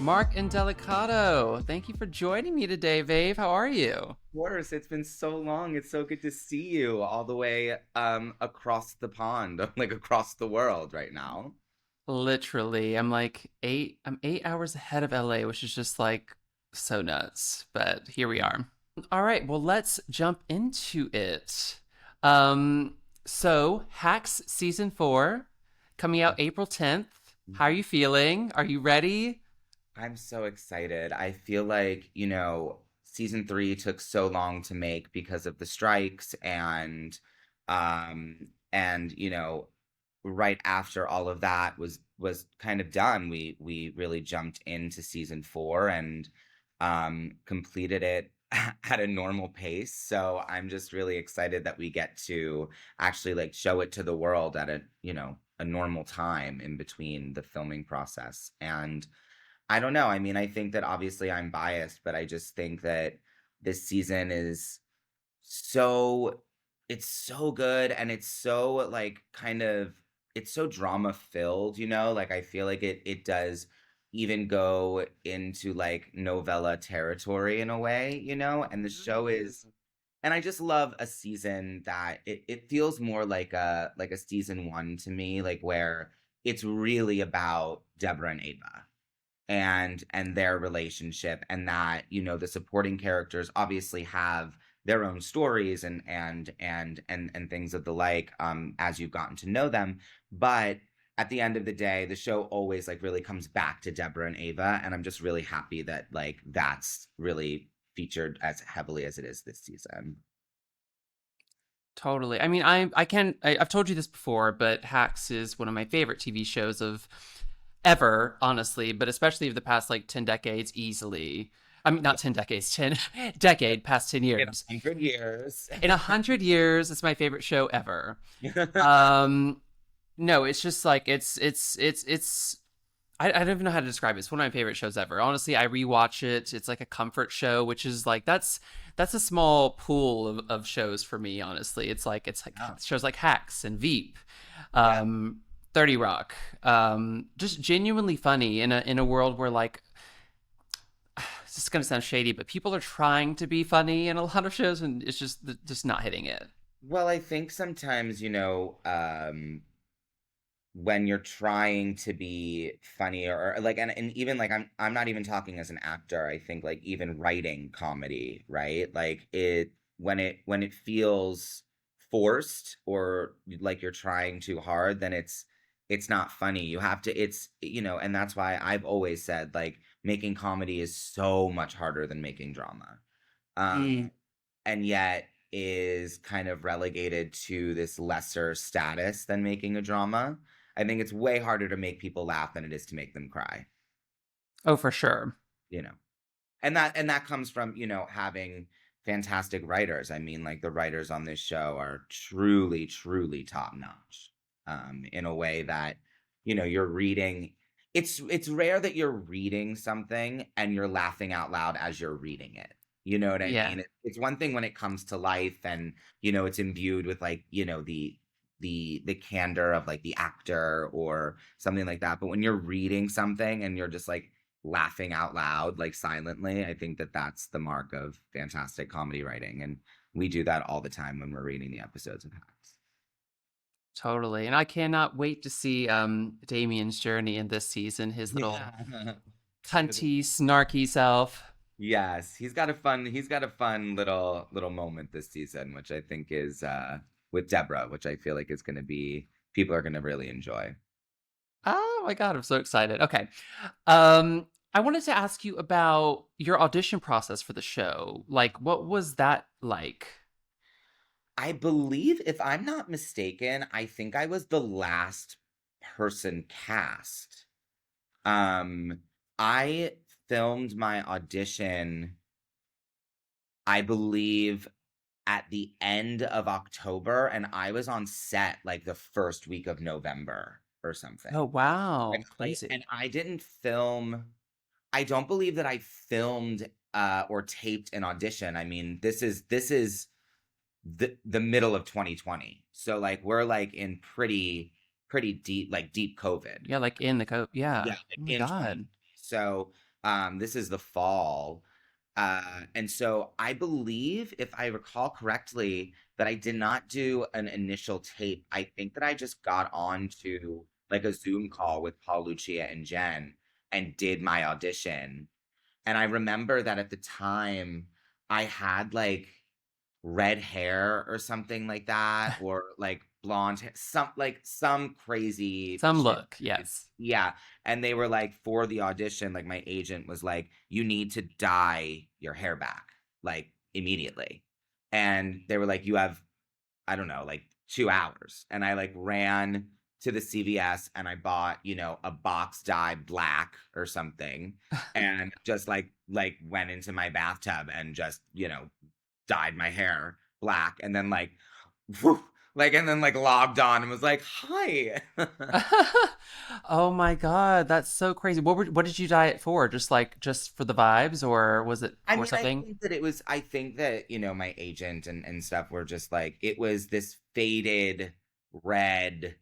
Mark Indelicato, thank you for joining me today, Vave. How are you? Course, it's been so long. It's so good to see you all the way across the pond, like across the world right now. Literally, I'm 8 hours ahead of LA, which is just like so nuts. But here we are. All right, well, let's jump into it. Um, so Hacks season 4 coming out April 10th. How are Mhm. you feeling? Are you ready? I'm so excited. I feel like, season three took so long to make because of the strikes and right after all of that was kind of done, we really jumped into season four and completed it at a normal pace. So I'm just really excited that we get to actually like show it to the world at a normal time in between the filming process. And I don't know. I mean, I think that obviously I'm biased, but I just think that this season is so it's so good and it's so like kind of it's so drama filled, Like I feel like it does even go into like novella territory in a way, And the show is and I just love a season that it feels more like a season one to me, like where it's really about Deborah and Ava and their relationship, and that the supporting characters obviously have their own stories and things of the like, as you've gotten to know them, but at the end of the day the show always like really comes back to Deborah and Ava, and I'm just really happy that like that's really featured as heavily as it is this season. Totally. I mean, I've told you this before, but Hacks is one of my favorite TV shows of ever, honestly, but especially of the past like 10 decades easily. I mean, not 10 decades, 10 decade, past 10 In years. 100 years. In 100 years, it's my favorite show ever. Um, no, it's just like I don't even know how to describe it. It's one of my favorite shows ever. Honestly, I rewatch it. It's like a comfort show, which is like that's a small pool of shows for me. Honestly, it's like Yeah. shows like Hacks and Veep, Yeah. um, 30 Rock, just genuinely funny in a world where like it's just gonna sound shady, but people are trying to be funny in a lot of shows, and it's just not hitting it. Well, I think sometimes, when you're trying to be funny or like and even like I'm not even talking as an actor. I think like even writing comedy, right? Like when it feels forced or like you're trying too hard, then it's not funny. You have to and that's why I've always said like making comedy is so much harder than making drama. Mm. And yet is kind of relegated to this lesser status than making a drama. I think it's way harder to make people laugh than it is to make them cry, Oh, for sure. you know. And that comes from, having fantastic writers. I mean, like the writers on this show are truly, truly top notch. In a way that, you're reading it's rare that you're reading something and you're laughing out loud as you're reading it. You know what I Yeah. mean? It's one thing when it comes to life and, it's imbued with like, the candor of like the actor or something like that. But when you're reading something and you're just like laughing out loud, like silently, I think that that's the mark of fantastic comedy writing. And we do that all the time when we're reading the episodes of Hacks. Totally. And I cannot wait to see Damien's journey in this season, his little Yeah. cunty, snarky self. Yes, he's got a fun little moment this season, which I think is with Deborah, which I feel like is going to be people are going to really enjoy. Oh my god, I'm so excited. Okay. Um I wanted to ask you about your audition process for the show. Like what was that like? I believe, if I'm not mistaken, I think I was the last person cast. Um, I filmed my audition, I believe, at the end of October, and I was on set like the first week of November or Oh something. wow, And I crazy. and I didn't film. I don't believe that I filmed or taped an audition. I mean, this is the middle of 2020. So like we're like in pretty deep, like deep COVID. Yeah, like in the coat. Yeah. Yeah, Oh my in 2020. god. So This is the fall. And so I believe, if I recall correctly, that I did not do an initial tape. I think that I just got on to like a Zoom call with Paul, Lucia, and Jen and did my audition. And I remember that at the time I had like red hair or something like that, or like blonde hair, some crazy Some shit. look, yes. Yeah. And they were like, for the audition, like my agent was like, you need to dye your hair back like immediately. And they were like, you have, I don't know, like 2 hours. And I like ran to the CVS and I bought, a box dye black or something, and just like went into my bathtub and just, dyed my hair black, and then like whew, and then like logged on and was like, hi. Oh my God, that's so crazy. What did you dye it for? Just for the vibes, or was it I for mean, something? I think that, my agent and stuff were just like, it was this faded red.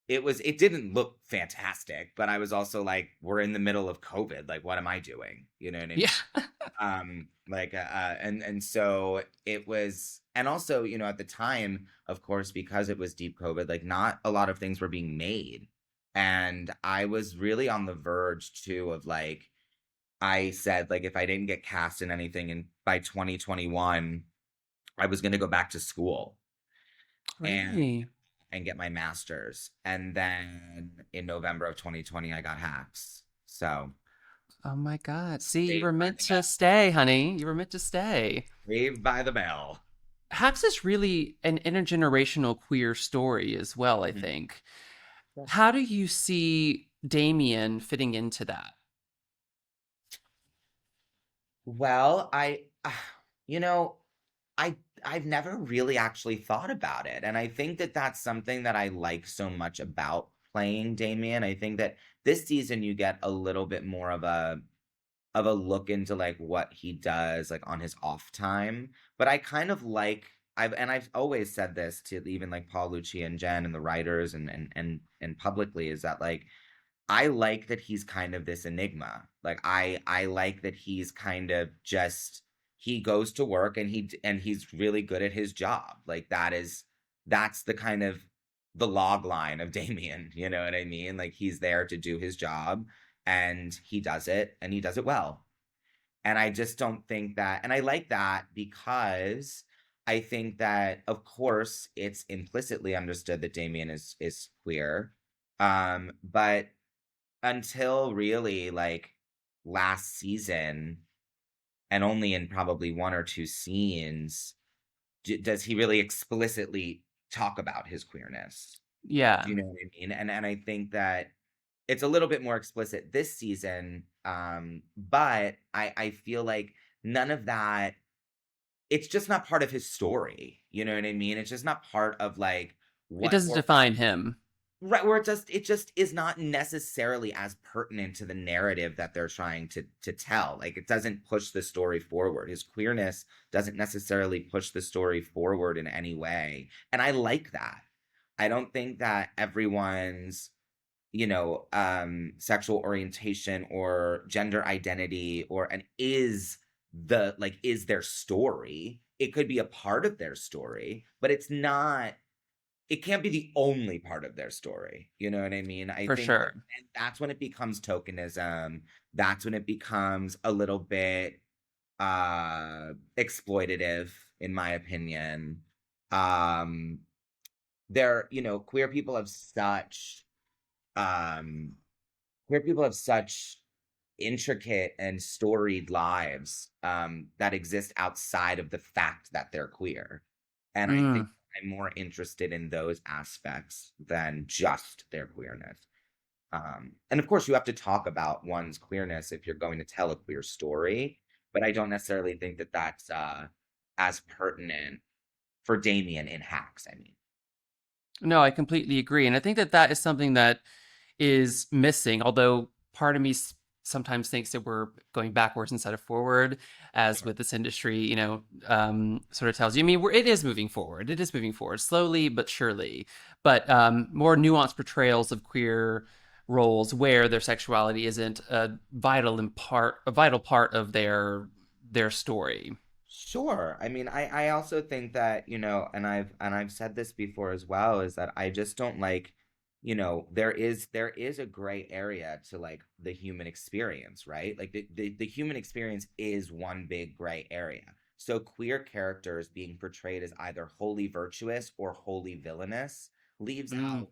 It didn't look fantastic, but I was also like, we're in the middle of COVID. Like, what am I doing? You know what I Yeah. mean? And so it was, and also, at the time, of course, because it was deep COVID, like not a lot of things were being made. And I was really on the verge too of like, I said, like, if I didn't get cast in anything in by 2021, I was going to go back to school and Really? get my master's. And then in November of 2020, I got hacks. So Oh my God. See, you saved were by meant the to bell. stay, honey. You were meant to stay. Saved by the bell. Hacks is really an intergenerational queer story as well, I Mhm. think. Yeah. How do you see Damien fitting into that? Well, you know, I I've never really actually thought about it, and I think that that's something that I like so much about playing Damien. I think that this season you get a little bit more of a look into like what he does like on his off time. But I kind of like, I've always said this to even like Paul Lucci and Jen and the writers and publicly, is that like I like that he's kind of this enigma. Like I like that he's kind of just, he goes to work and he's really good at his job. Like that's the kind of the log line of Damien, you know what I mean? Like he's there to do his job and he does it, and he does it well. And I just don't think that, and I like that because I think that of course it's implicitly understood that Damien is queer. But until really like last season, and only in probably one or two scenes, does he really explicitly talk about his queerness. Yeah. Do you know what I mean? And I think that it's a little bit more explicit this season, but I feel like none of that, it's just not part of his story. You know what I mean? It's just not part of like It what, doesn't or define him. right, where it just is not necessarily as pertinent to the narrative that they're trying to tell. Like it doesn't push the story forward. His queerness doesn't necessarily push the story forward in any way. And I like that. I don't think that everyone's, sexual orientation or gender identity or an is their story. It could be a part of their story, but it can't be the only part of their story. You know what I mean? I For think that, sure. and that's when it becomes tokenism. That's when it becomes a little bit exploitative, in my opinion. Um queer people have such um intricate and storied lives that exist outside of the fact that they're queer. And I think Mm. I'm more interested in those aspects than just their queerness. And of course, you have to talk about one's queerness if you're going to tell a queer story, but I don't necessarily think that that's as pertinent for Damien in Hacks. I mean, No, I completely agree. And I think that that is something that is missing, although part of me sometimes thinks that we're going backwards instead of forward, as sure. with this industry, sort of tells you. I mean, it is moving forward. It is moving forward slowly but surely. But more nuanced portrayals of queer roles where their sexuality isn't a vital part of their story. Sure. I mean, I also think that, and I've said this before as well, is that I just don't like, there is a gray area to like the human experience, right? Like the human experience is one big gray area. So queer characters being portrayed as either wholly virtuous or wholly villainous leaves Mm,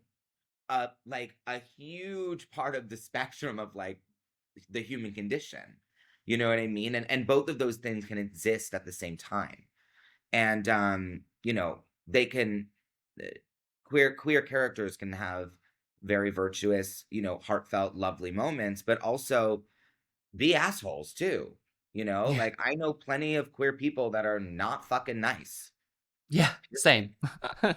out like a huge part of the spectrum of like the human condition. You know what I mean? And both of those things can exist at the same time. And they can uh, queer characters can have very virtuous, heartfelt, lovely moments, but also be assholes too. yeah, Like I know plenty of queer people that are not fucking nice. yeah, same.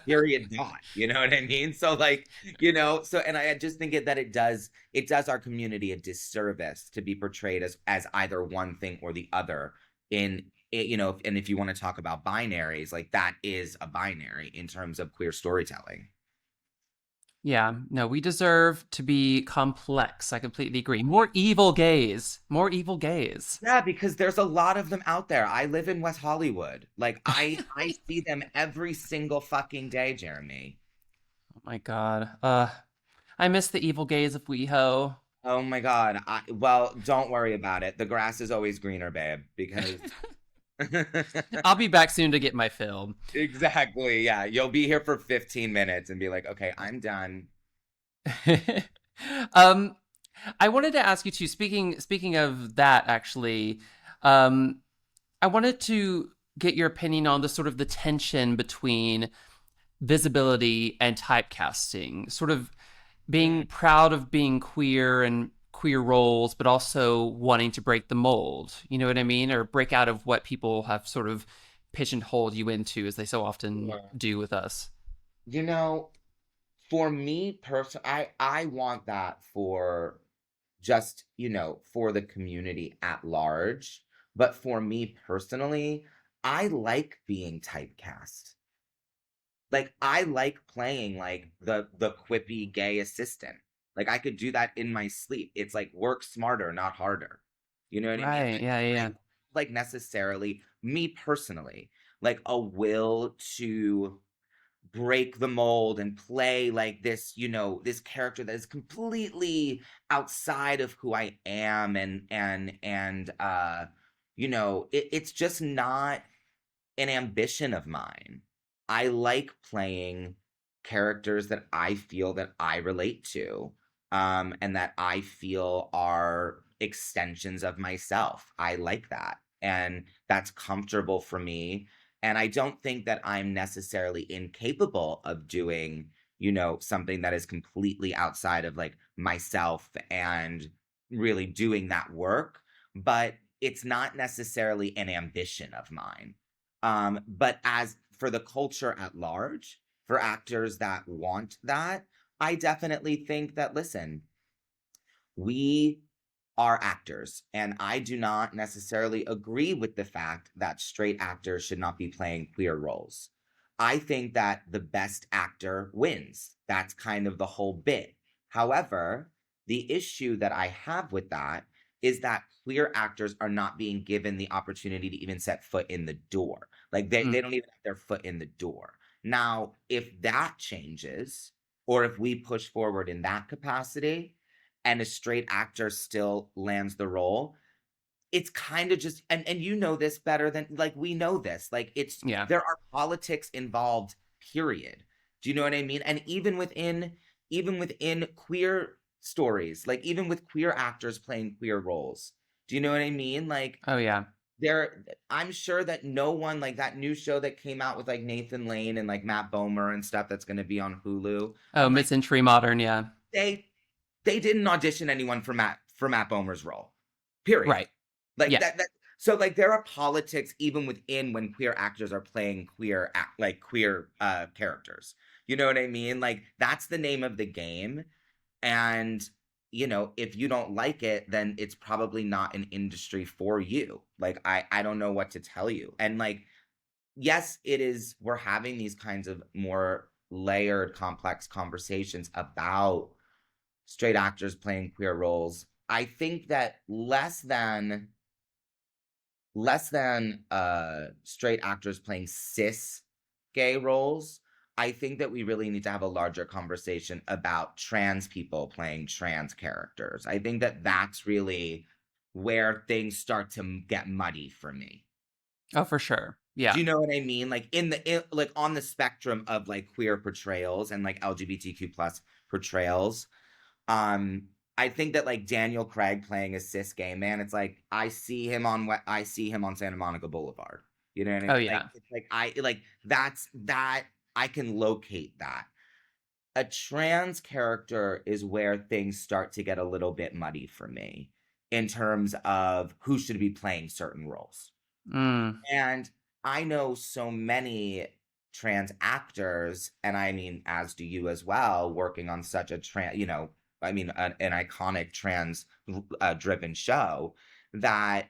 Period dot. You know what I mean? So like, so and I just think that it does our community a disservice to be portrayed as either one thing or the other in it, and if you want to talk about binaries, like that is a binary in terms of queer storytelling. Yeah, no, we deserve to be complex. I completely agree. More evil gays. More evil gays. Yeah, because there's a lot of them out there. I live in West Hollywood. Like I see them every single fucking day, Jeremy. Oh my god. I miss the evil gays of WeHo. Oh my God. Well, don't worry about it. The grass is always greener, babe, because I'll be back soon to get my fill. exactly. Yeah. You'll be here for 15 minutes and be like, okay, I'm done. um, I wanted to ask you too. Speaking of that, actually, um, I wanted to get your opinion on the sort of the tension between visibility and typecasting. Sort of being Mm, proud of being queer and queer roles, but also wanting to break the mold. You know what I mean? Or break out of what people have sort of pigeonholed you into, as they so often sure. do with us. You know, for me personally, I want that for just, for the community at large. But for me personally, I like being typecast. Like I like playing like the quippy gay assistant. Like I could do that in my sleep. It's like work smarter, not harder. You know what I mean? Right? Yeah, yeah, I yeah. like necessarily me personally, like a will to break the mold and play like this, this character that is completely outside of who I am and it's just not an ambition of mine. I like playing characters that I feel that I relate to, and that I feel are extensions of myself. I like that. And that's comfortable for me. And I don't think that I'm necessarily incapable of doing, something that is completely outside of like myself and really doing that work. But it's not necessarily an ambition of mine. But as for the culture at large, for actors that want that, I definitely think that, listen, we are actors, and I do not necessarily agree with the fact that straight actors should not be playing queer roles. I think that the best actor wins. That's kind of the whole bit. However, the issue that I have with that is that queer actors are not being given the opportunity to even set foot in the door. Like they Mm, don't even have their foot in the door. Now, if that changes, or if we push forward in that capacity, and a straight actor still lands the role, it's kind of just and you know this better than like we know this. Like it's yeah. there are politics involved, period. Do you know what I mean? And even within queer stories, like even with queer actors playing queer roles. Do you know what I mean? Like Oh yeah. there I'm sure that no one like that new show that came out with like Nathan Lane and like Matt Bomer and stuff that's going to be on Hulu. Oh, I'm like mid-century modern. Yeah. they they didn't audition anyone for Matt Bomer's role. Period. Right. Like Yeah. that so like there are politics even within when queer actors are playing like queer characters. You know what I mean? Like that's the name of the game, and if you don't like it, then it's probably not an industry for you. Like I don't know what to tell you. And like yes, it is we're having these kinds of more layered complex conversations about straight actors playing queer roles. I think that less than straight actors playing cis gay roles. I think that we really need to have a larger conversation about trans people playing trans characters. I think that that's really where things start to get muddy for me. Oh, for sure. Do Yeah. you know what I mean? Like like on the spectrum of like queer portrayals and like LGBTQ plus portrayals, I think that like Daniel Craig playing a cis gay man, it's like I see him on Santa Monica Boulevard. You know what I Oh, mean? Like yeah. it's like I like that's that I can locate that. A trans character is where things start to get a little bit muddy for me in terms of who should be playing certain roles. Mm. And I know so many trans actors, and I mean, as do you as well, working on such a an iconic trans driven show that,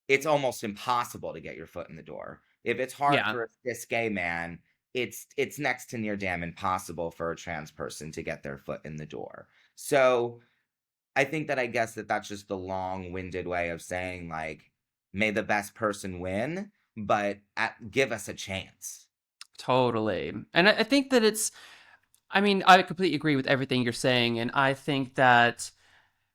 it's almost impossible to get your foot in the door. If it's hard Yeah. for a cis gay man, it's next to near damn impossible for a trans person to get their foot in the door. So I think that I guess that that's just the long-winded way of saying like, may the best person win, but give us a chance. Totally. And I think that I mean, I completely agree with everything you're saying. And I think that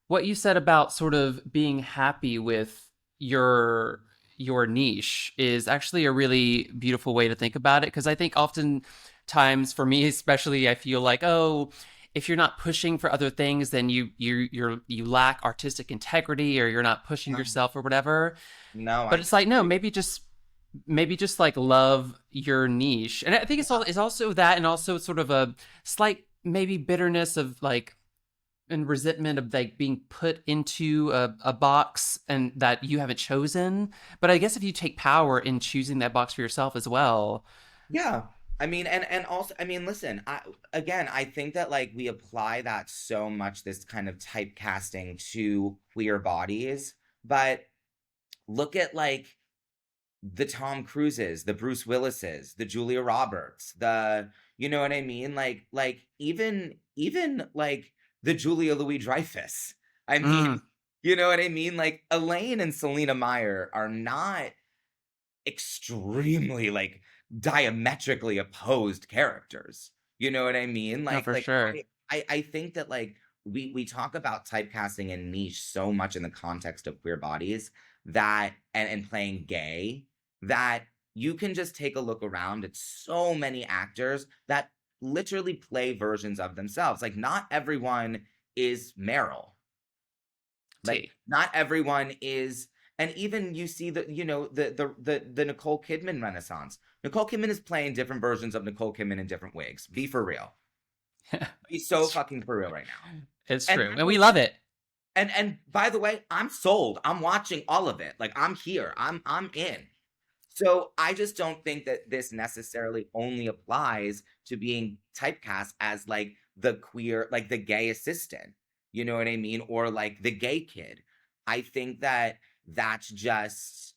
what you said about sort of being happy with your your niche is actually a really beautiful way to think about it, because I think oftentimes for me especially I feel like, oh, if you're not pushing for other things, then you lack artistic integrity, or you're not pushing No, yourself or whatever. no, But I it's like, no, totally maybe just like love your niche. And I think it's also that, and also sort of a slight maybe bitterness of like, and resentment of like being put into a box and that you haven't chosen. But I guess if you take power in choosing that box for yourself as well. yeah. I mean, and also, I mean, listen, I think that like we apply that so much, this kind of typecasting to queer bodies, but look at like the Tom Cruises, the Bruce Willises, the Julia Roberts, you know what I mean? Like even like the Julia Louis Dreyfus. I mean, Mm, you know what I mean? Like Elaine and Selena Meyer are not extremely like diametrically opposed characters. You know what I mean? no, for sure. I think that like we talk about typecasting and niche so much in the context of queer bodies that and playing gay, that you can just take a look around at so many actors that literally play versions of themselves. Like not everyone is Meryl. Like T. not everyone is, and even you see the Nicole Kidman renaissance. Nicole Kidman is playing different versions of Nicole Kidman in different wigs. Be for real. Be so it's, fucking for real right now. it's And true. that's And we love okay. it. And by the way, I'm sold. I'm watching all of it. Like I'm here. I'm in. So I just don't think that this necessarily only applies to being typecast as like the queer, like the gay assistant. You know what I mean? Or like the gay kid. I think that that's just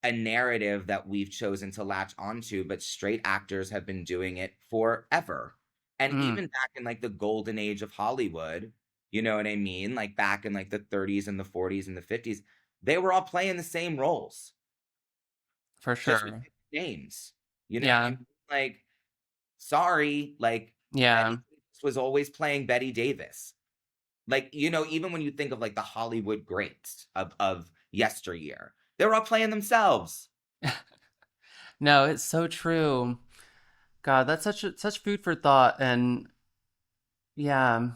a narrative that we've chosen to latch onto, but straight actors have been doing it forever. And Mm, even back in like the golden age of Hollywood, you know what I mean? Like back in like the 30s and the 40s and the 50s, they were all playing the same roles, for just with sure. different names. You know what I Yeah. mean? Like, sorry, like Yeah. Betty Davis was always playing Betty Davis. Like, even when you think of like the Hollywood greats of yesteryear, they were all playing themselves. No, it's so true. God, that's such food for thought. And yeah.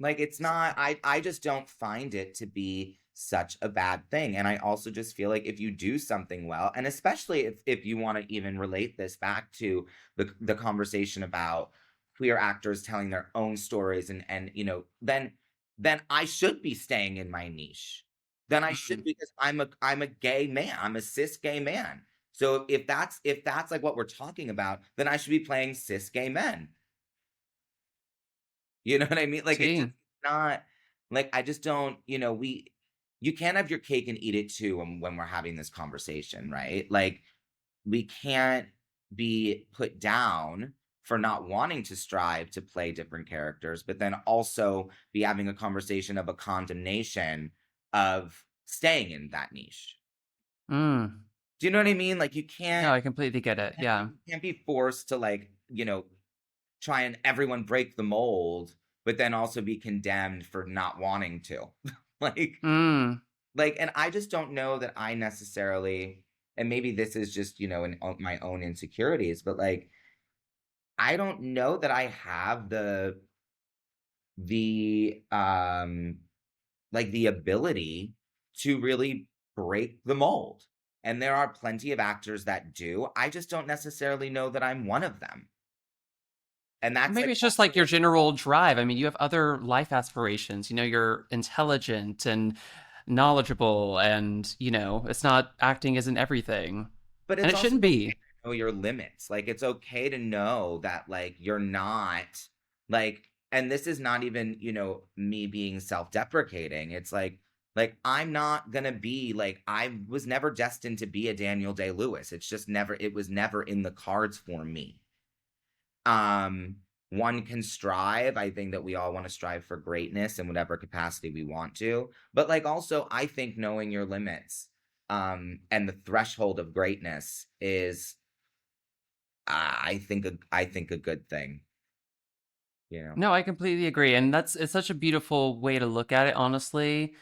Like it's not I just don't find it to be such a bad thing. And I also just feel like if you do something well, and especially if you want to even relate this back to the conversation about queer actors telling their own stories and then I should be staying in my niche. Then I should, Mm, because I'm a gay man. I'm a cis gay man. So if that's like what we're talking about, then I should be playing cis gay men. You know what I mean? Like it's just T. not like I just don't, you can't have your cake and eat it too when we're having this conversation, right? Like we can't be put down for not wanting to strive to play different characters, but then also be having a conversation of a condemnation of staying in that niche. Mm. Do you know what I mean? Like No, I completely get it. Yeah. you can't be forced to like, try and everyone break the mold, but then also be condemned for not wanting to. like Mm. and I just don't know that I necessarily, and maybe this is just, my own insecurities, but like I don't know that I have the like the ability to really break the mold. And there are plenty of actors that do. I just don't necessarily know that I'm one of them. And that's Maybe like it's just also like your general drive. I mean, you have other life aspirations. You're intelligent and knowledgeable, and, it's not acting isn't everything. but And it's it also shouldn't okay be. to know your limits. Like it's okay to know that like you're not like, and this is not even, me being self-deprecating. It's like I'm not gonna be like I was never destined to be a Daniel Day-Lewis. It was never in the cards for me. Um, One can strive. I think that we all want to strive for greatness in whatever capacity we want to. But like also I think knowing your limits and the threshold of greatness is I think a good thing, you know. No, I completely agree. And it's such a beautiful way to look at it, honestly.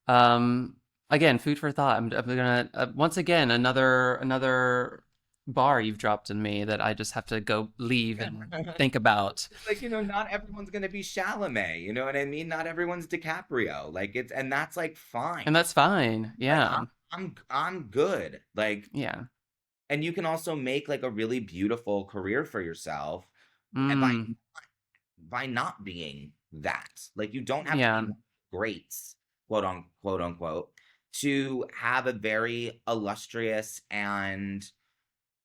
Um, Again, food for thought. I'm gonna once again another bar you've dropped in me that I just have to go leave and think about. It's like, not everyone's gonna be Chalamet, you know what I mean? Not everyone's DiCaprio. Like it's and that's like And fine. that's fine. Like Yeah. I'm good. Like Yeah. and you can also make like a really beautiful career for yourself and Mm. by not being that. Like you don't have to Yeah. be greats, quote unquote, to have a very illustrious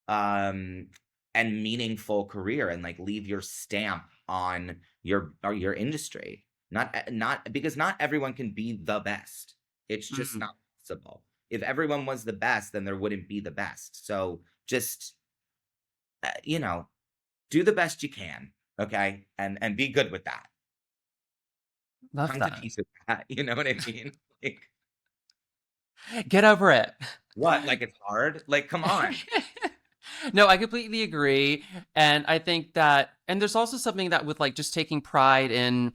um and meaningful career and like leave your stamp on your industry. Not because not everyone can be the best. It's just Mm. not possible. If everyone was the best, then there wouldn't be the best. So just uh, you know, do the best you can, okay? And be good with that. Love Come to that. peace with that, you know what I mean? Like, Get over it. what? Like it's hard? Like, come on. No, I completely agree. And I think that, and there's also something that with like just taking pride in,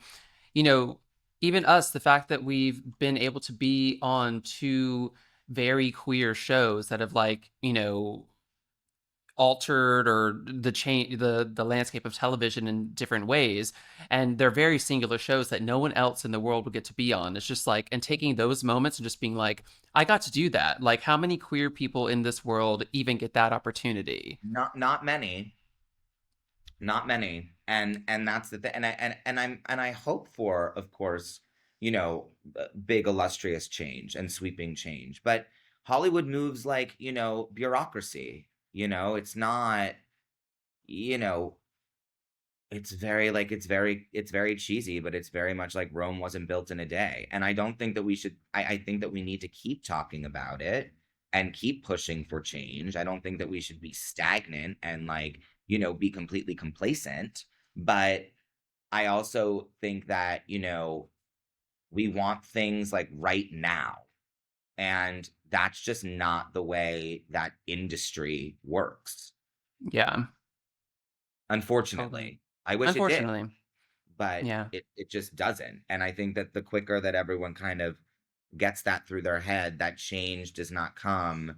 you know, even us, the fact that we've been able to be on two very queer shows that have like, altered or the landscape of television in different ways, and they're very singular shows that no one else in the world would get to be on. It's just like, and taking those moments and just being like, I got to do that. Like, how many queer people in this world even get that opportunity? Not many. Not many. And that's the thing. And I hope for, of course, big illustrious change and sweeping change. But Hollywood moves like, bureaucracy. It's not, you know, it's very cheesy, but it's very much like Rome wasn't built in a day. And I don't think that we should I think that we need to keep talking about it and keep pushing for change. I don't think that we should be stagnant and like, be completely complacent. But I also think that, we want things like right now. And that's just not the way that industry works. Yeah, totally. Unfortunately. I wish it did. Unfortunately. But Yeah. it just doesn't. And I think that the quicker that everyone kind of gets that through their head, that change does not come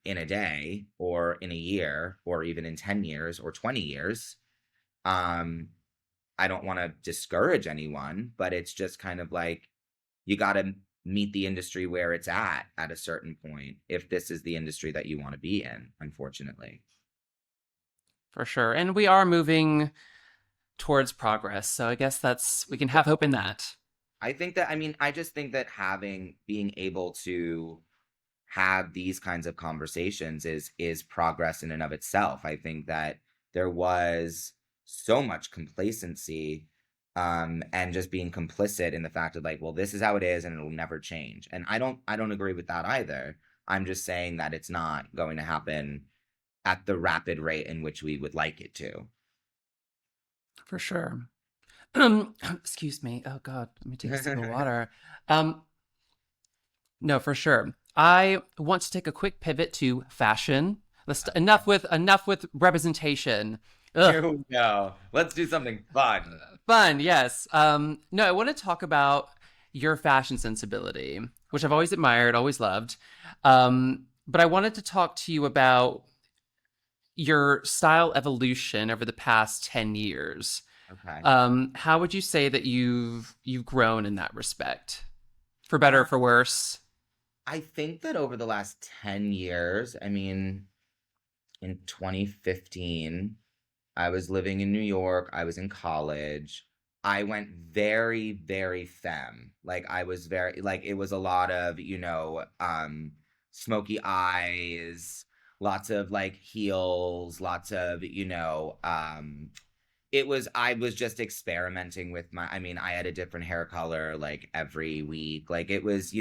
in a day or in a year or even in 10 years or 20 years. Um, I don't want to discourage anyone, but it's just kind of like you got to meet the industry where it's at a certain point if this is the industry that you want to be in, unfortunately. For sure. And we are moving towards progress. So I guess we can have hope in that. I mean, I just think that being able to have these kinds of conversations is progress in and of itself. I think that there was so much complacency and just being complicit in the fact of like, well, this is how it is and it'll never change. And I don't agree with that either. I'm just saying that it's not going to happen at the rapid rate in which we would like it to. For sure. Excuse me. Oh God, let me take a sip of water. No, for sure. I want to take a quick pivot to fashion. Enough with representation. Ugh. Here we go. Let's do something fun. Fun, yes. No, I want to talk about your fashion sensibility, which I've Okay. always admired, always loved. But I wanted to talk to you about your style evolution over the past 10 years. Okay. How would you say that you've grown in that respect? For better or Uh, for worse? I think that over the last 10 years, I mean, in 2015, I was living in New York. I was in college. I went very, very femme. Like I was very like it was a lot of, smoky eyes, lots of like heels, lots of, I was just experimenting with I mean, I had a different hair color like every week. Like it was,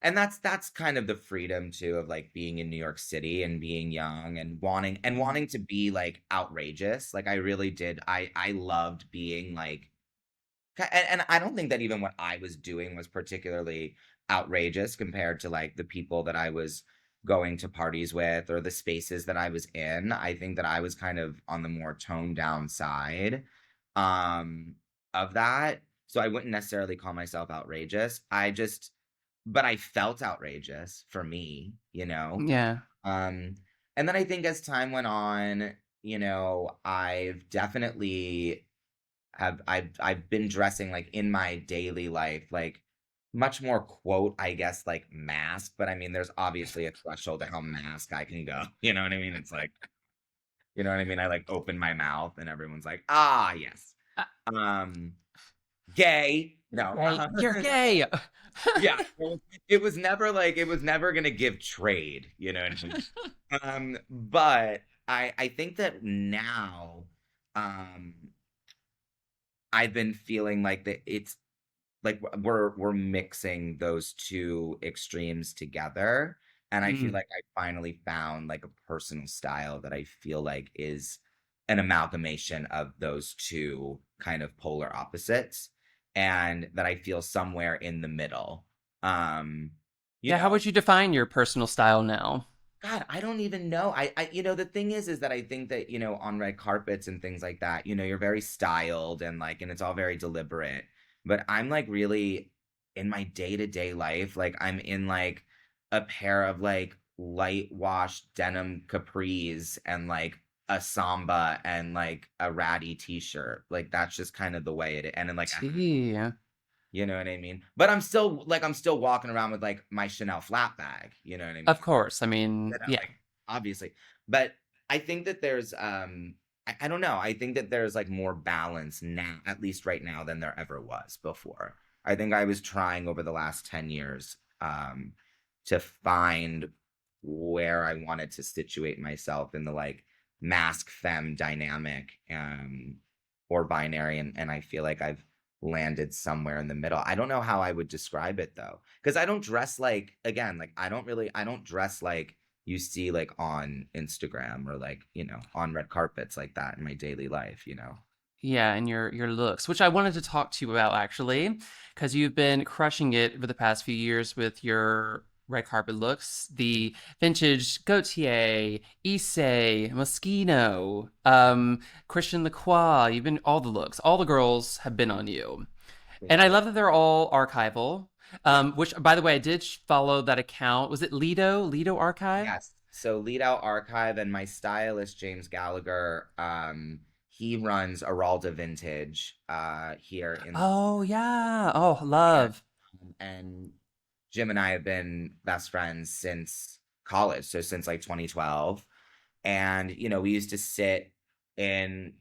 and that's kind of the freedom too of like being in New York City and being young and wanting to be like outrageous. Like I really did. I loved being like and I don't think that even what I was doing was particularly outrageous compared to like the people that I was going to parties with or the spaces that I was in. I think that I was kind of on the more toned down side um of that. So I wouldn't necessarily call myself outrageous. But I felt outrageous for me, you know. Yeah. Um and then I think as time went on, I've definitely I've been dressing like in my daily life like much more quote I guess like mask, but I mean there's obviously a threshold to how mask I can go. You know what I mean? It's like, you know what I mean? I like open my mouth and everyone's like, "Ah, yes." Uh, Um Gay. No. Gay. You're gay. Yeah. It was never gonna give trade, you know what I mean? But I think that now um I've been feeling like that it's like we're mixing those two extremes together, and I feel Mm. like I finally found like a personal style that I feel like is an amalgamation of those two kind of polar opposites, and that I feel somewhere in the middle. Um, you Yeah, how know, would you define your personal style now? God, I don't even know. The thing is that I think that, on red carpets and things like that, you're very styled and like, and it's all very deliberate. But I'm like really in my day-to-day life, like I'm in like a pair of like light wash denim capris and like a samba and like a ratty t-shirt. Like that's just kind of the way it is. And then like a Tea. you know what I mean? But I'm still walking around with like my Chanel flat bag, you know what I Of mean? course. I mean, yeah. Like obviously. But I think that there's I don't know. I think that there's like more balance now, at least right now, than there ever was before. I think I was trying over the last 10 years to find where I wanted to situate myself in the like mask femme dynamic or binary, and I feel like I've landed somewhere in the middle. I don't know how I would describe it though, because I don't dress like, again, like I don't dress like you see like on Instagram or like, on red carpets like that in my daily life, you know. Yeah, and your looks, which I wanted to talk to you about actually, because you've been crushing it over the past few years with your red carpet looks. The vintage Gautier, Issei, Moschino, Christian Lacroix. You've been all the looks. All the girls have been on you. And Thank I you. love that they're all archival. Which, by the way, I did follow that account. Was it Lido Archive? Yes. So Lead Out Archive and my stylist James Gallagher, he runs Aralda Vintage here in Oh yeah. Oh, and, love. and Jim and I have been best friends since college, so since like 2012. And we used to sit in,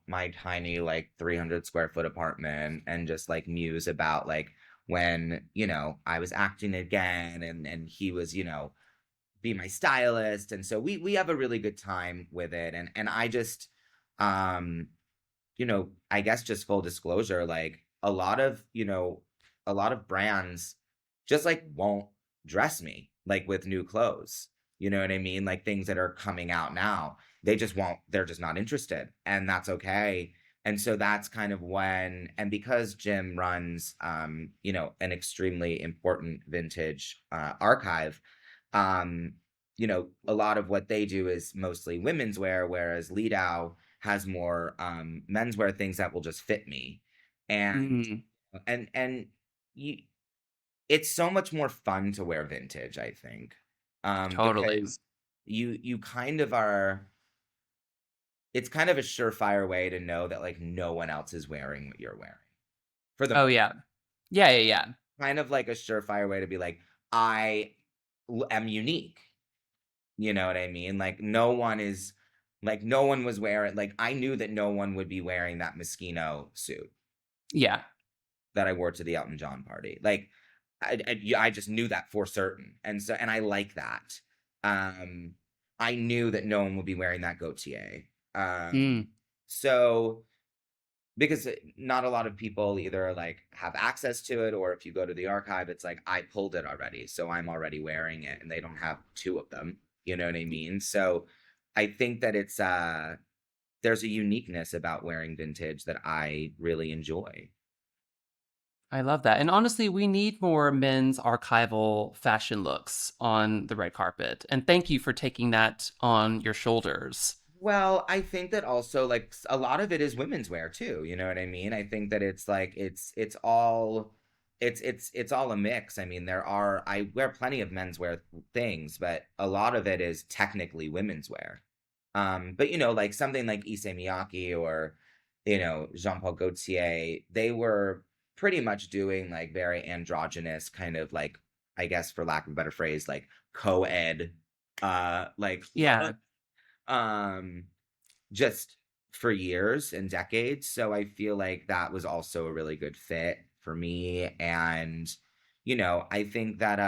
my tiny like 300 square foot apartment and just like muse about like when, I was acting again and he was, be my stylist. And so we have a really good time with it. And I just um I guess just full disclosure, like a lot of brands just like won't dress me like with new clothes. You know what I mean? Like things that are coming out now, they just won't, they're just not interested. And that's okay. And so that's kind of when, and because Jim runs, an extremely important vintage archive, um, a lot of what they do is mostly women's wear, whereas Lidow has more menswear things that will just fit me. And Mm, and you, it's so much more fun to wear vintage, I think. totally. Because you kind of are, it's kind of a surefire way to know that like no one else is wearing what you're wearing. For the Oh yeah. Yeah, yeah, yeah. kind of like a surefire way to be like, I am unique. You know what I mean? Like no one is, like no one was wearing, like I knew that no one would be wearing that Moschino suit Yeah. that I wore to the Elton John party. Like I just knew that for certain. And so, and I like that. Um, I knew that no one would be wearing that Gautier. Mm, So because not a lot of people either like have access to it, or if you go to the archive, it's like I pulled it already, so I'm already wearing it, and they don't have two of them. You know what I mean? So I think that it's there's a uniqueness about wearing vintage that I really enjoy. I love that. And honestly, we need more men's archival fashion looks on the red carpet. And thank you for taking that on your shoulders. Well, I think that also like a lot of it is women's wear too, you know what I mean? I think that it's like it's all it's all a mix. I mean, there are, I wear plenty of menswear things, but a lot of it is technically women's wear. But like something like Issey Miyake or Jean-Paul Gaultier, they were pretty much doing like very androgynous kind of like, I guess for lack of a better phrase, like co-ed like Yeah. um just for years and decades. So I feel like that was also a really good fit for me. And, I think that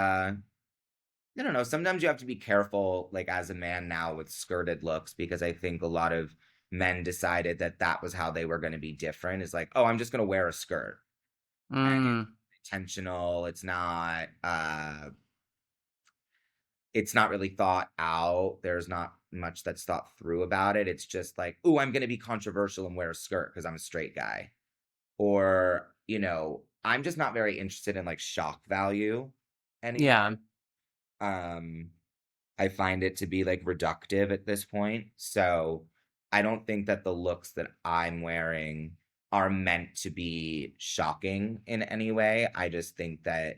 I don't know, sometimes you have to be careful, like as a man now with skirted looks, because I think a lot of men decided that that was how they were going to be different. Is like, oh, I'm just going to wear a skirt. And Mm. it's intentional. It's not really thought out. There's not much that's thought through about it. It's just like, oh, I'm going to be controversial and wear a skirt because I'm a straight guy. Or, I'm just not very interested in like shock value anymore. Yeah. Um, I find it to be like reductive at this point. So I don't think that the looks that I'm wearing are meant to be shocking in any way. I just think that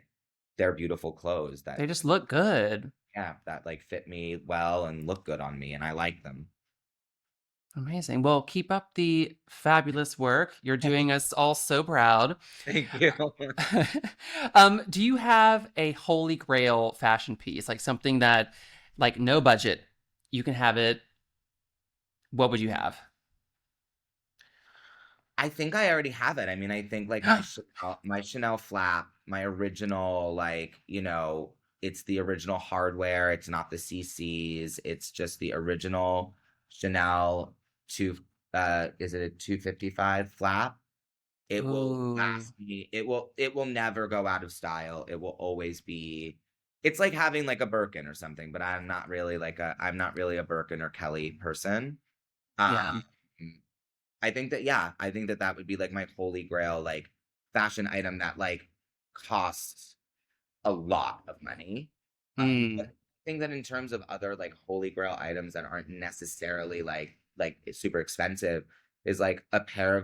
they're beautiful clothes that, They just look good. yeah, that like fit me well and look good on me, and I like them. Amazing. Well, keep up the fabulous work. You're doing us all so proud. Thank you. Do you have a holy grail fashion piece, like something that, like, no budget, you can have it? What would you have? I think I already have it. I mean, I think like my Chanel flap, my original, like, it's the original hardware. It's not the CCs. It's just the original Chanel two, is it a 255 flap? It will Ooh, last me. It will never go out of style. It will always be, it's like having like a Birkin or something, but I'm not really a Birkin or Kelly person. yeah. Um, I think that, yeah, I think that that would be like my holy grail, like fashion item that like costs a lot of money. But Mm, I think that in terms of other like holy grail items that aren't necessarily like super expensive, is like a pair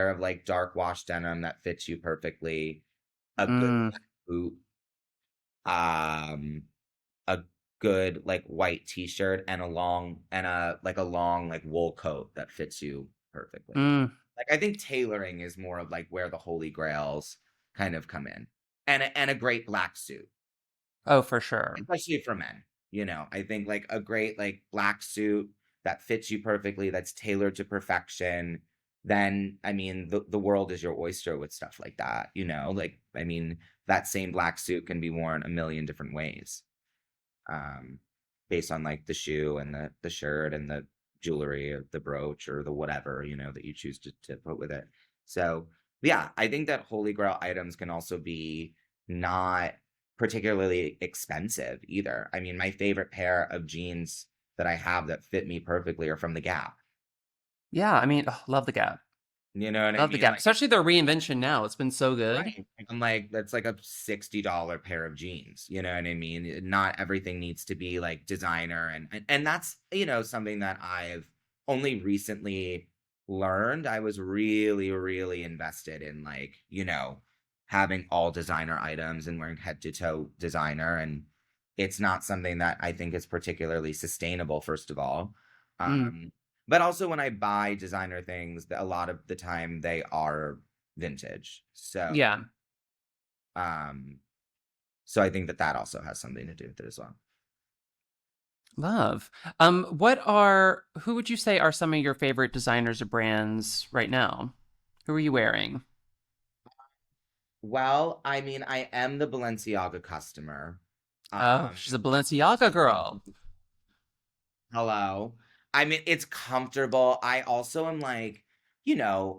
of like dark wash denim that fits you perfectly, a good mm, black boot, um, a good like white t-shirt, and a long like wool coat that fits you perfectly. mm. Like I think tailoring is more of like where the holy grails kind of come in. And a great black suit, Oh, for sure. especially for men. I think like a great like black suit that fits you perfectly, that's tailored to perfection. Then I mean the world is your oyster with stuff like that. Like I mean that same black suit can be worn a million different ways, um, based on like the shoe and the shirt and the jewelry or the brooch or the whatever, that you choose to put with it. So yeah, I think that holy grail items can also be not particularly expensive either. I mean, my favorite pair of jeans that I have that fit me perfectly are from the Gap. Yeah, I mean, ugh, love the Gap. You know what I Love the mean? Gap, Like especially their reinvention now. It's been so good. right. I'm like, that's like a $60 pair of jeans. You know what I mean? Not everything needs to be like designer and that's, something that I've only recently learned. I was really, really invested in like, having all designer items and wearing head to toe designer. And it's not something that I think is particularly sustainable, first of all. Mm, Um, but also when I buy designer things, a lot of the time they are vintage. yeah, Um, so I think that that also has something to do with it as well. love. Who would you say are some of your favorite designers or brands right now? Who are you wearing? Well, I mean, I am the Balenciaga customer. Oh, Um, she's a Balenciaga girl. Hello. I mean, it's comfortable. I also am like,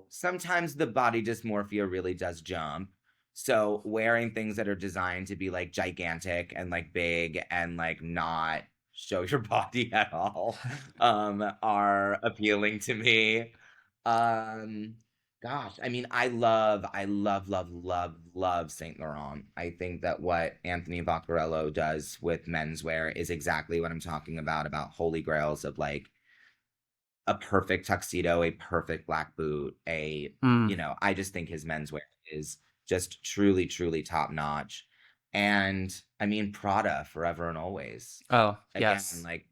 sometimes the body dysmorphia really does jump. So wearing things that are designed to be like gigantic and like big and like not show your body at all are appealing to me. Um Gosh, I mean, I love Saint Laurent. I think that what Anthony Vaccarello does with menswear is exactly what I'm talking about holy grails of like a perfect tuxedo, a perfect black boot, Mm. I just think his menswear is just truly, truly top notch. And I mean, Prada forever and always. Oh, Again, yes, like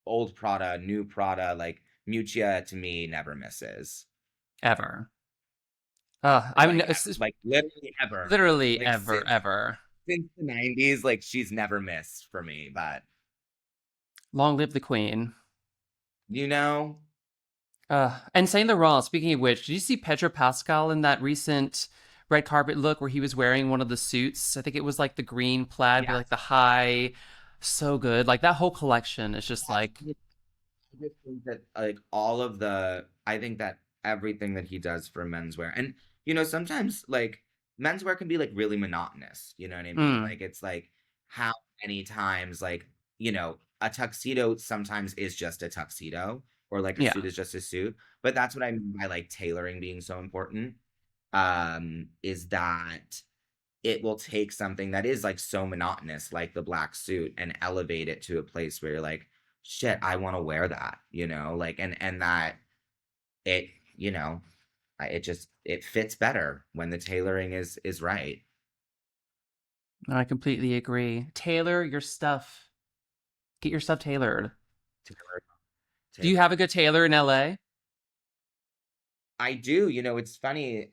old Prada, new Prada, like Muccia to me never misses. ever. I mean, Like literally ever. literally Like ever, ever. since the 90s, like she's never missed for me. But Long live the queen. you know, And Saint Laurent, speaking of which, did you see Pedro Pascal in that recent red carpet look where he was wearing one of the suits? I think it was like the green plaid with like yes. the high. So good. Like that whole collection is just like, I just think that I think that everything that he does for menswear, and sometimes like menswear can be like really monotonous. You know what I mean? mm, Like it's like how many times like a tuxedo sometimes is just a tuxedo, or like a yeah, suit is just a suit. But that's what I mean by like tailoring being so important. Is that it will take something that is like so monotonous, like the black suit, and elevate it to a place where you're like, shit, I want to wear that, like, and that it, you know, it fits better when the tailoring is right. I completely agree. Tailor your stuff. Get your stuff tailored. Tailor, Do you tailor. have a good tailor in LA? I do. It's funny.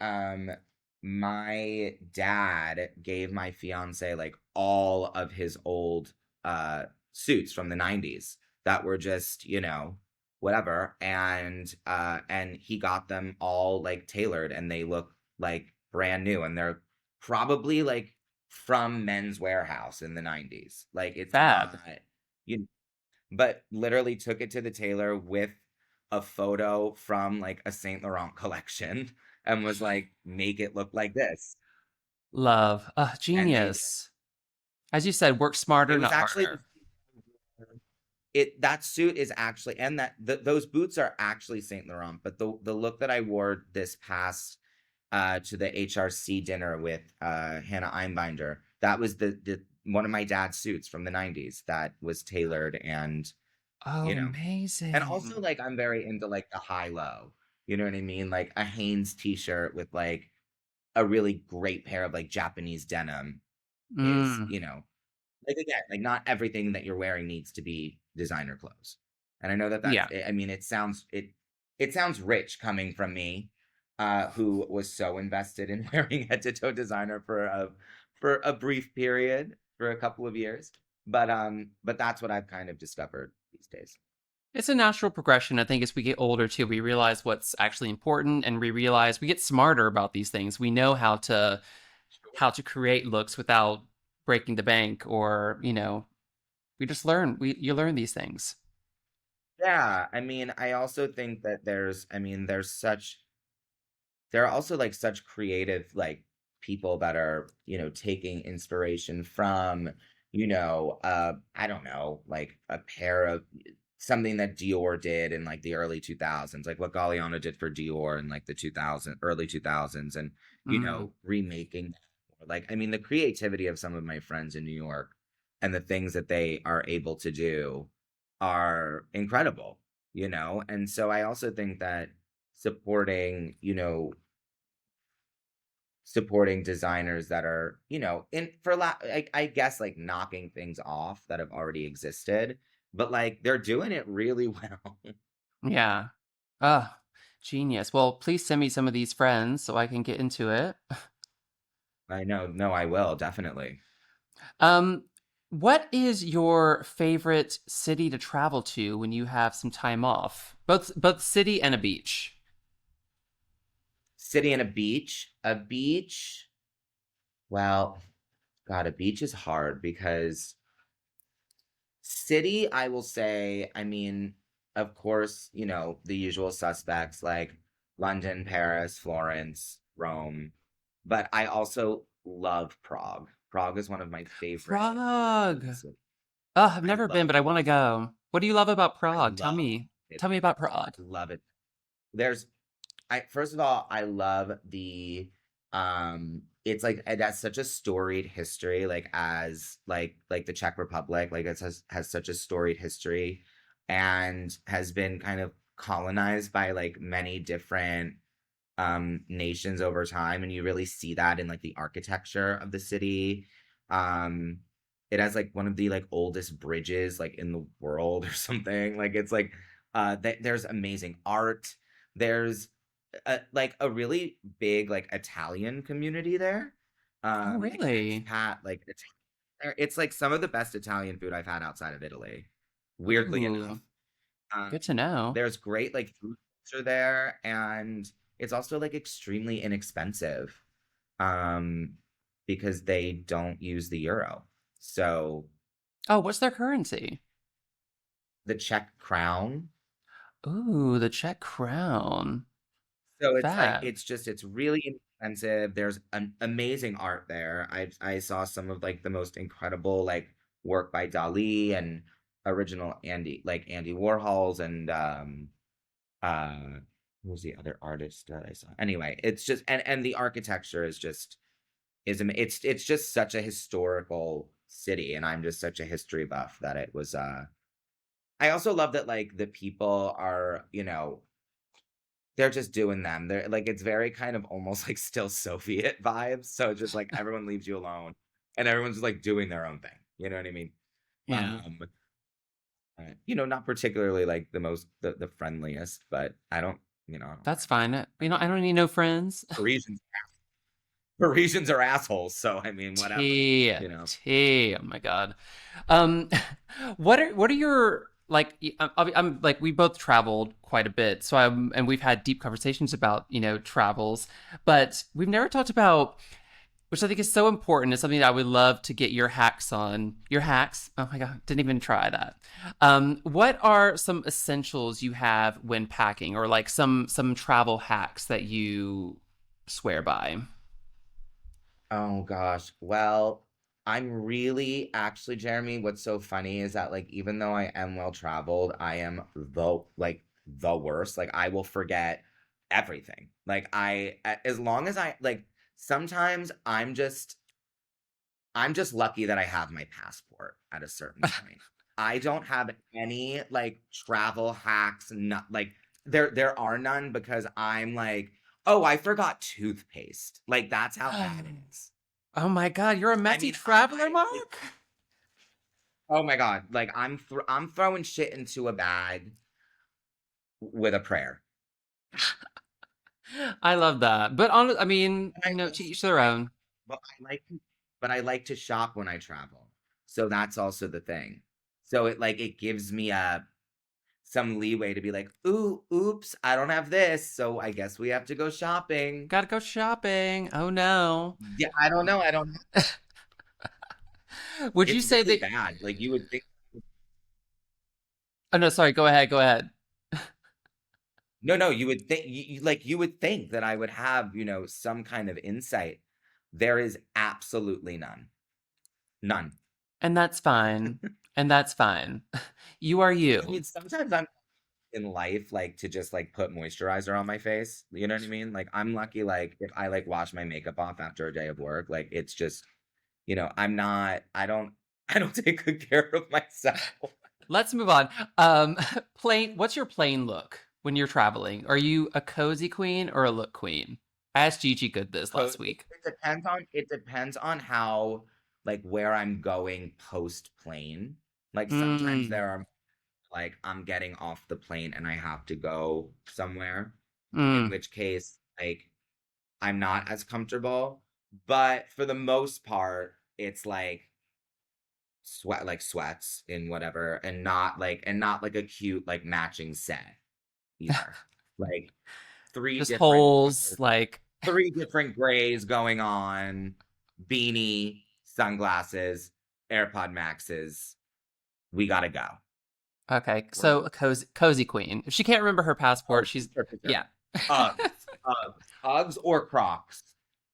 My dad gave my fiance like all of his old suits from the 90s that were just, whatever. And he got them all like tailored and they look like brand new and they're probably like from Men's Warehouse in the 90s. Like it's not, Fab. you but literally took it to the tailor with a photo from like a Saint Laurent collection and was like, make it look like this. Love. And they did. Genius. As you said, work It smarter, was not actually harder. that suit is actually and those boots are actually Saint Laurent, but the look that I wore this past to the HRC dinner with Hannah Einbinder, that was the one of my dad's suits from the 90s that was tailored and you Oh, know and also amazing. like I'm very into like the high low. You know what I mean? Like a Hanes t-shirt with like a really great pair of like Japanese denim is, Mm, like again, like not everything that you're wearing needs to be designer clothes. And I know that yeah. I mean it sounds rich coming from me who was so invested in wearing head to toe designer for a brief period for a couple of years. But that's what I've kind of discovered these days. It's a natural progression. I think as we get older too, we realize what's actually important and we realize we get smarter about these things. We know how to create looks without breaking the bank or, we just learn. You learn these things. Yeah, I mean, I also think that there are also like such creative like people that are, taking inspiration from, I don't know, like a pair of something that Dior did in like the early 2000s, like what Galliano did for Dior in like the early 2000s, and, Mm. remaking that. Like, I mean, the creativity of some of my friends in New York and the things that they are able to do are incredible, And so I also think that supporting, supporting designers that are, in for I guess like knocking things off that have already existed, but like they're doing it really well. Yeah. Ah, genius. Well, please send me some of these friends so I can get into it. I know, no, I will definitely. Um, what is your favorite city to travel to when you have some time off? Both city and a beach. City and a beach. Well, God, a beach is hard because city, I will say, I mean, of course, the usual suspects like London, Paris, Florence, Rome, but I also love Prague. Prague is one of my favorite Prague. European cities. I've I never been, love but I want to Prague. go. What do you love about I Prague? Tell love me. it. Tell me about Prague. Love it. There's I First of all, I love it's like it has such a storied history, like as like the Czech Republic, like has such a storied history and has been kind of colonized by like many different nations over time, and you really see that in like the architecture of the city. um it has like one of the like oldest bridges like in the world or something. Like it's like there's amazing art. There's like a really big like Italian community there, Oh, like really? expat, like it's like some of the best Italian food I've had outside of Italy, weirdly enough. Ooh, good to know. There's great like food culture there, and it's also like extremely inexpensive, um, because they don't use the euro. So Oh, what's their currency? the Czech crown. Ooh, the Czech crown. So it's like That. it's really inexpensive. There's an amazing art there. I saw some of like the most incredible like work by Dali and original Andy Warhols, and who was the other artist that I saw? Anyway, it's just, and the architecture is just it's just such a historical city, and I'm just such a history buff that it was I also love that like the people are, they're just doing them. They're like it's very kind of almost like still Soviet vibes. So it's just like everyone leaves you alone and everyone's just like doing their own thing. You know what I mean? Yeah, Um not particularly like the friendliest, but I don't that's mind. fine. I I mean, don't need no friends. Parisians Parisians are assholes, so I mean, whatever, Tea, you know. tea. Oh my God. Um, what are your like? I'm like we both traveled quite a bit, so I'm and we've had deep conversations about travels, but we've never talked about, which I think is so important. It's something that I would love to get your hacks on. Your hacks. Oh my God, didn't even try that. What are some essentials you have when packing, or like some travel hacks that you swear by? Oh gosh. Well, I'm really actually, Jeremy, what's so funny is that like even though I am well traveled, I am the worst. Like I will forget everything. Like as long as I like sometimes I'm just lucky that I have my passport at a certain point. I don't have any like travel hacks, not like there are none because I'm like, oh, I forgot toothpaste. Like that's how bad it is. Oh my God, you're a I messy mean, traveler, Mark? oh my God, like I'm throwing shit into a bag with a prayer. I love that. But on, I mean, And I to also each their I own. but I like to shop when I travel. So that's also the thing. So it gives me some leeway to be like, ooh, oops, I don't have this, so I guess we have to go shopping. Gotta go shopping. Oh no. Yeah, I don't know. I don't. Would you It's say really that? bad. Like you would think. Oh no, sorry. Go ahead. Go ahead. No, no, you would think. Like you would think that I would have some kind of insight. There is absolutely none. None. And that's fine. And that's fine. You are I you. mean, sometimes I'm in life like to just like put moisturizer on my face. You know what I mean? Like I'm lucky like if I like wash my makeup off after a day of work, like it's just, I'm not I don't take good care of myself. Let's move on. Plain. What's your plain look when you're traveling? Are you a cozy queen or a look queen? I asked Gigi Good this So last week. it depends on how like where I'm going post plane. Like sometimes Mm, there are like I'm getting off the plane and I have to go somewhere, in mm. which case like I'm not as comfortable. But for the most part, it's like sweats in whatever and not like a cute like matching set either. Like three Just different holes, colors, like. three different grays going on, beanie, sunglasses, AirPod Maxes. We gotta go. Okay, We're so a cozy queen. If she can't remember her passport, oh, she's for sure. yeah. Uggs or Crocs,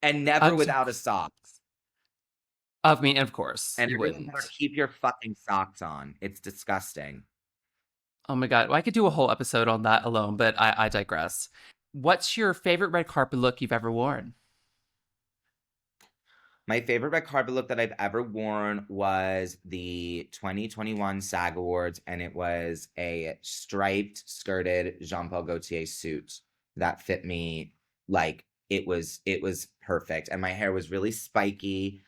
and never Uggs. without a sock. I mean, of course, And you everyone better wouldn't. keep your fucking socks on. It's disgusting. Oh my god, well, I could do a whole episode on that alone, but I digress. What's your favorite red carpet look you've ever worn? My favorite red carpet look that I've ever worn was the 2021 SAG Awards, and it was a striped, skirted Jean Paul Gaultier suit that fit me like it was perfect, and my hair was really spiky,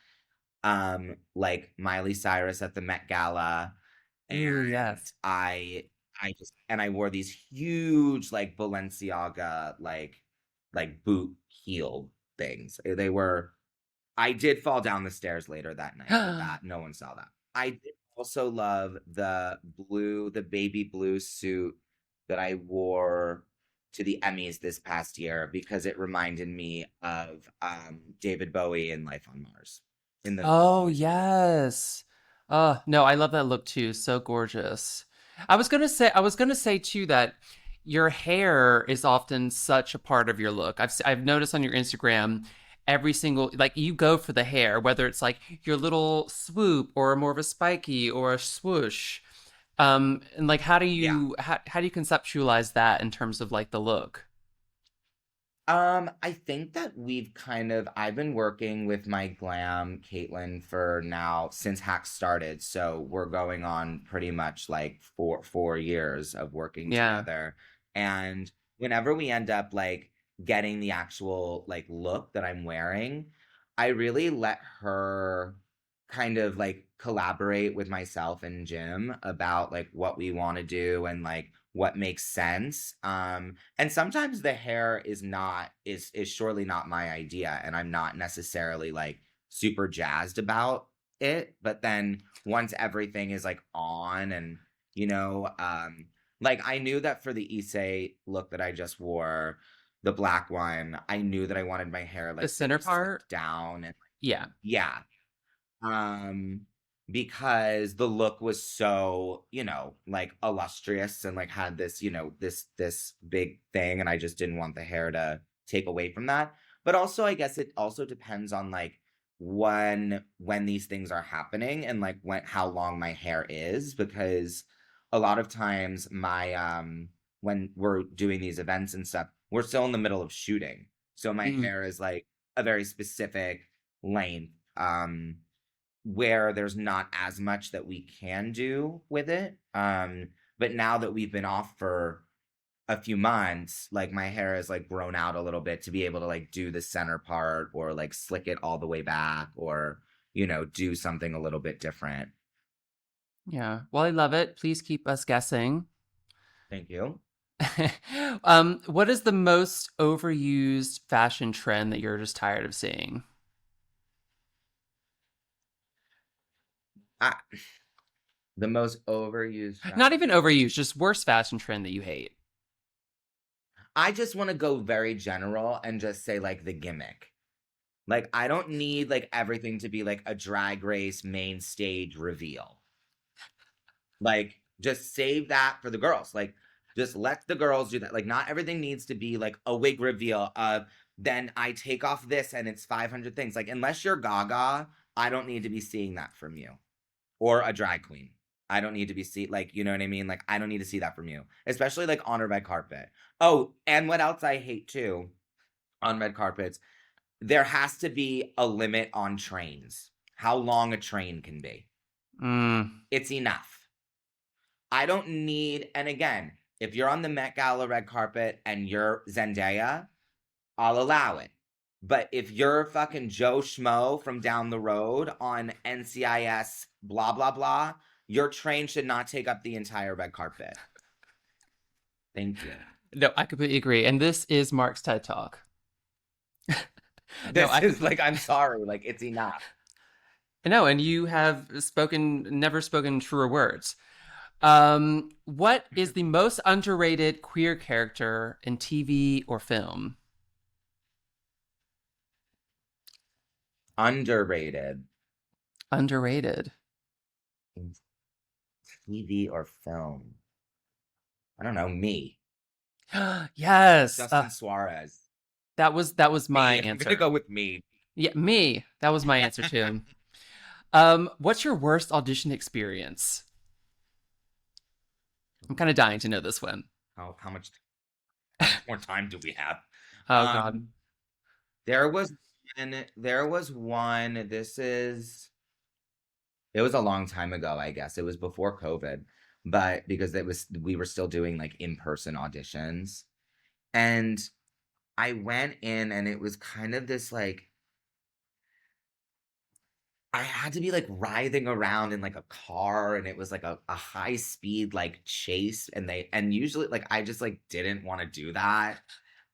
like Miley Cyrus at the Met Gala, Ooh, and yes. I wore these huge like Balenciaga like boot heel things. They were I did fall down the stairs later that night, but that no one saw that. I did also love the baby blue suit that I wore to the Emmys this past year because it reminded me of David Bowie in Life on Mars in the Oh, music video. yes. No, I love that look too. So gorgeous. I was gonna say too that your hair is often such a part of your look. I've noticed on your Instagram every single like you go for the hair, whether it's like your little swoop or more of a spiky or a swoosh. And like Yeah. how do you conceptualize that in terms of like the look? I think that I've been working with my glam Caitlin for now since Hacks started. So we're going on pretty much like four years of working Yeah. together. And whenever we end up like getting the actual like look that I'm wearing, I really let her kind of like collaborate with myself and Jim about like what we want to do and like what makes sense. And sometimes the hair is surely not my idea, and I'm not necessarily like super jazzed about it. But then once everything is like on, and you know, like I knew that for the Issei look that I just wore, the black one, I knew that I wanted my hair The like center super part? slicked down and Yeah. yeah, um because the look was so like illustrious and like had this this big thing, and I just didn't want the hair to take away from that. But also I guess it also depends on like when these things are happening and like when how long my hair is, because a lot of times my when we're doing these events and stuff, we're still in the middle of shooting, so my Mm. hair is like a very specific length, where there's not as much that we can do with it. But now that we've been off for a few months, like my hair has like grown out a little bit to be able to like do the center part or like slick it all the way back or, do something a little bit different. Yeah. Well, I love it. Please keep us guessing. Thank you. What is the most overused fashion trend that you're just tired of seeing? I, the most overused Not even fashion overused, trend. just worst fashion trend that you hate. I just want to go very general and just say like the gimmick. Like I don't need like everything to be like a drag race main stage reveal. Like, just save that for the girls. Like, just let the girls do that. Like, not everything needs to be like a wig reveal of then I take off this and it's 500 things. Like, unless you're Gaga, I don't need to be seeing that from you, or a drag queen. I don't need to be like, you know what I mean? Like, I don't need to see that from you, especially like on a red carpet. Oh, and what else I hate too on red carpets, there has to be a limit on trains, how long a train can be. Mm. It's enough. I don't need, and again, if you're on the Met Gala red carpet and you're Zendaya, I'll allow it. But if you're fucking Joe Schmo from down the road on NCIS, blah, blah, blah, your train should not take up the entire red carpet. Thank you. No, I completely agree. And this is Mark's TED Talk. No, This I is completely. like, I'm sorry, like, it's enough. No, and you have never spoken truer words. What is the most underrated queer character in TV or film? Underrated Underrated. in TV or film. I don't know, me. Yes. Justin Suarez. That was my Me. I'm gonna answer. go with me. Yeah, me. That was my answer too. What's your worst audition experience? I'm kind of dying to know this one. How much more time do we have? Oh God. Um, there was one. It was a long time ago, I guess. It was before COVID, but because we were still doing like in-person auditions. And I went in and it was kind of this like, I had to be like writhing around in like a car, and it was like a high speed like chase, and usually like I just like didn't want to do that.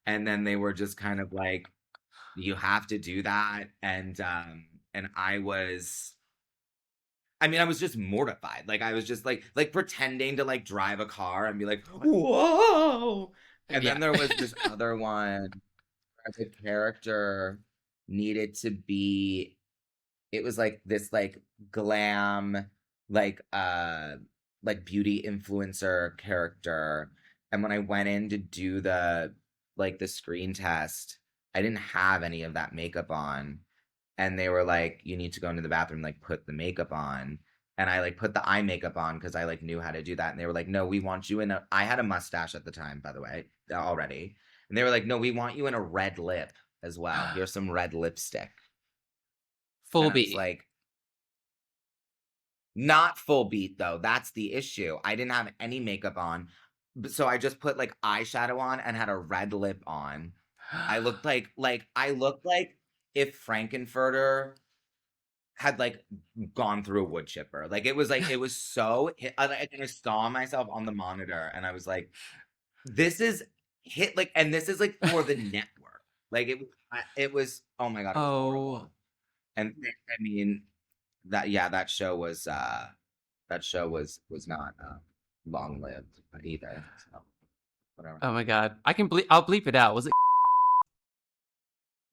And then they were just kind of like, you have to do that. And I was just mortified. Like, I was just like pretending to like drive a car and be like, whoa. And Yeah. then there was this other one where the character needed to be, it was like this like glam, like like beauty influencer character. And when I went in to do the screen test, I didn't have any of that makeup on. And they were like, you need to go into the bathroom, like put the makeup on. And I like put the eye makeup on because I like knew how to do that. And they were like, no, we want you in a, I had a mustache at the time, by the way, already. And they were like, no, we want you in a red lip as well. Here's some red lipstick. Full And I was B. like, not full beat though. That's the issue. I didn't have any makeup on. So I just put like eyeshadow on and had a red lip on. I looked like if Frankenfurter had like gone through a wood chipper. Like it was so I saw myself on the monitor and I was like, this is hit like, and this is like for the network. Like it was, oh my God, it was Oh, horrible. And I mean that show was not long lived either. So whatever. oh my God. I can bleep. I'll bleep it out. Was it?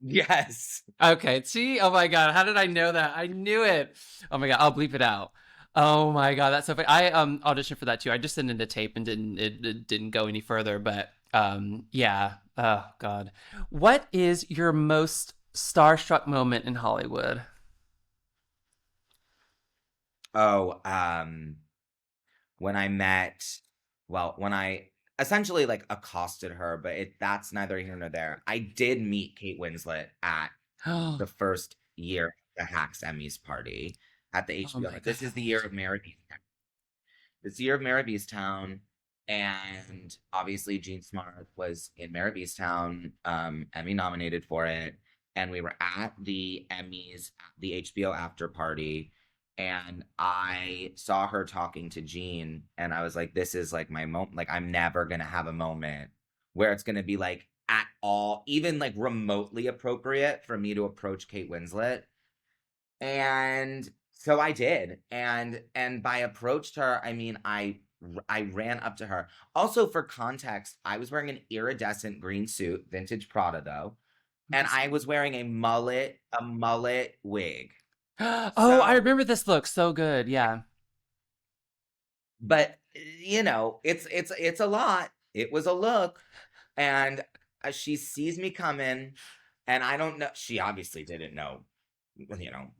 Yes. Okay. See. Oh my God. How did I know that? I knew it. Oh my God. I'll bleep it out. Oh my God. That's so funny. I auditioned for that too. I just sent in a tape and it didn't go any further. But yeah. Oh God. What is your most starstruck moment in Hollywood? Oh, when I met, when I essentially like accosted her, but that's neither here nor there. I did meet Kate Winslet at Oh the first year of the Hacks Emmys party at the HBO. my This is the year God. of Mary. It's the year of Marabeestown, and obviously Jean Smart was in Marabeestown, Emmy nominated for it, and we were at the Emmys, the HBO after party, and I saw her talking to Jean, and I was like, this is like my moment. Like, I'm never gonna have a moment where it's gonna be like at all, even like remotely appropriate for me to approach Kate Winslet. And so I did. And by approached her, I mean I ran up to her. Also, for context, I was wearing an iridescent green suit, vintage Prada though, and I was wearing a mullet wig. Oh, I So, remember this look so good. Yeah. but it's a lot. It was a look, and she sees me coming. And I don't know, she obviously didn't know,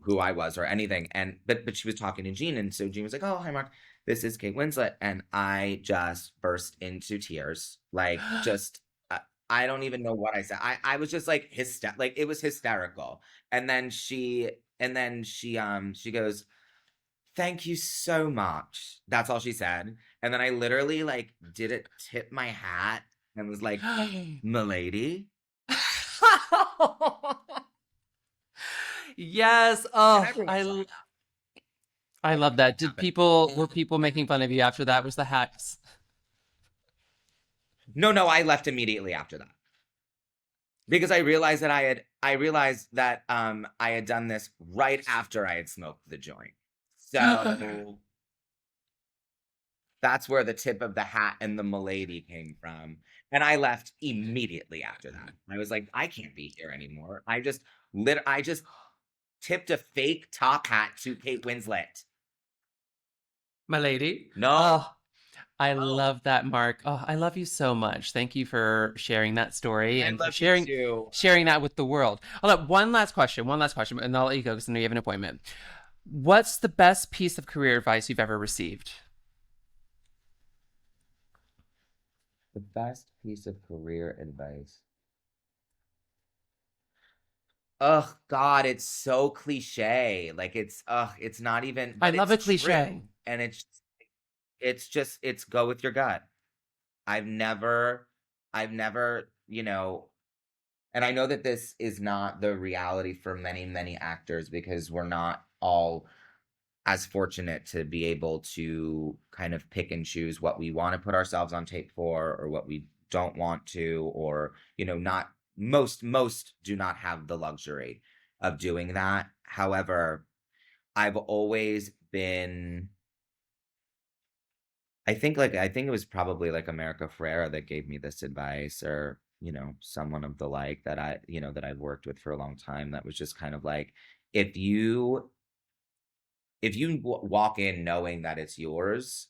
who I was or anything. And but she was talking to Gene, and so Gene was like, "Oh, hi Mark, this is Kate Winslet," and I just burst into tears, like just. I don't even know what I said. I was just like like it was hysterical. And then she goes, "Thank you so much." That's all she said. And then I literally like did it, tip my hat, and was like, "Milady." Yes. And Oh, everyone saw that. I love Everyone that. saw it. Were people making fun of you after that? Was the hacks? No, no, I left immediately after that. Because I had done this right after I had smoked the joint. So that's where the tip of the hat and the milady came from. And I left immediately after that. I was like, I can't be here anymore. I just tipped a fake top hat to Kate Winslet. My lady. No. Oh, I love that, Mark. Oh, I love you so much. Thank you for sharing that story I and for love you too. sharing that with the world. Hold up, one last question, and I'll let you go because I know you have an appointment. What's the best piece of career advice you've ever received? The best piece of career advice. Ugh, God, it's so cliche. Like it's not even, I but love it's a true. cliche. And it's go with your gut. I've never, I've never, and I know that this is not the reality for many, many actors because we're not all as fortunate to be able to kind of pick and choose what we want to put ourselves on tape for or what we don't want to, or, not most do not have the luxury of doing that. However, I've always been I think it was probably like America Ferrera that gave me this advice, or someone of the like that that I've worked with for a long time, that was just kind of like, if you walk in knowing that it's yours,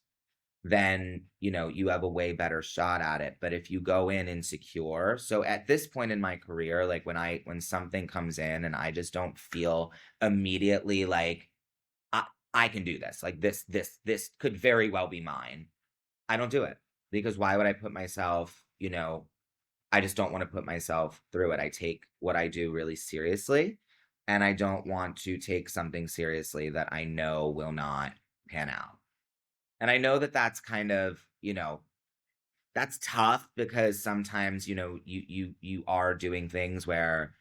then you have a way better shot at it. But if you go in insecure, so at this point in my career, like when something comes in and I just don't feel immediately like I, I can do this, like this could very well be mine, I don't do it. Because why would I put myself, I just don't want to put myself through it. I take what I do really seriously, and I don't want to take something seriously that I know will not pan out. And I know that that's kind of, that's tough because sometimes, you are doing things where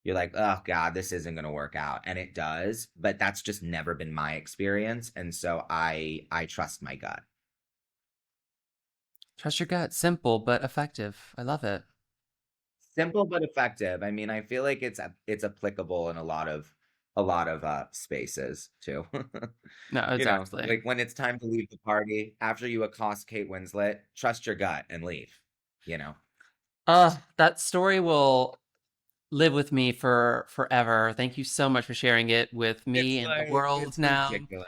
you're like, "Oh God, this isn't going to work out." And it does, but that's just never been my experience. And so I trust my gut. Trust your gut. Simple but effective. I love it. Simple but effective. I mean, I feel like it's applicable in a lot of spaces too. No, exactly. Like when it's time to leave the party after you accost Kate Winslet, trust your gut and leave, you know. That story will live with me for forever. Thank you so much for sharing it with me It's and the like world it's now. ridiculous.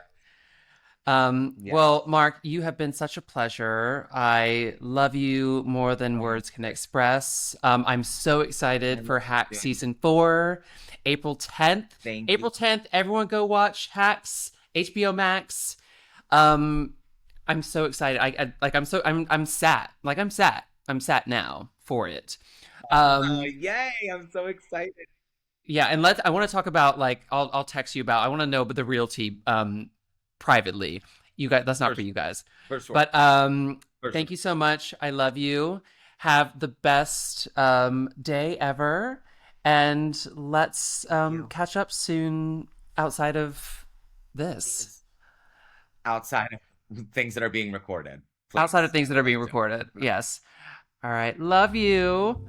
Yeah. Well, Mark, you have been such a pleasure. I love you more than Oh, words can express. I'm so I excited love for you Hacks doing. season 4, April 10th. Thank you. April 10th, everyone go watch Hacks, HBO Max. Um, I'm so excited. I'm sat. I'm sat now for it. Um, Yay! I'm so excited. yeah, and I want to talk about like I'll text you about. I want to know the realty privately. You guys, that's not For for sure. you guys. For sure. But For thank sure. you so much. I love you. Have the best day ever, and let's Thank you. catch up soon outside of this. Please. Outside of things that are being recorded. Outside of Please. things that are being Please do. recorded. Yes. All right. Love you.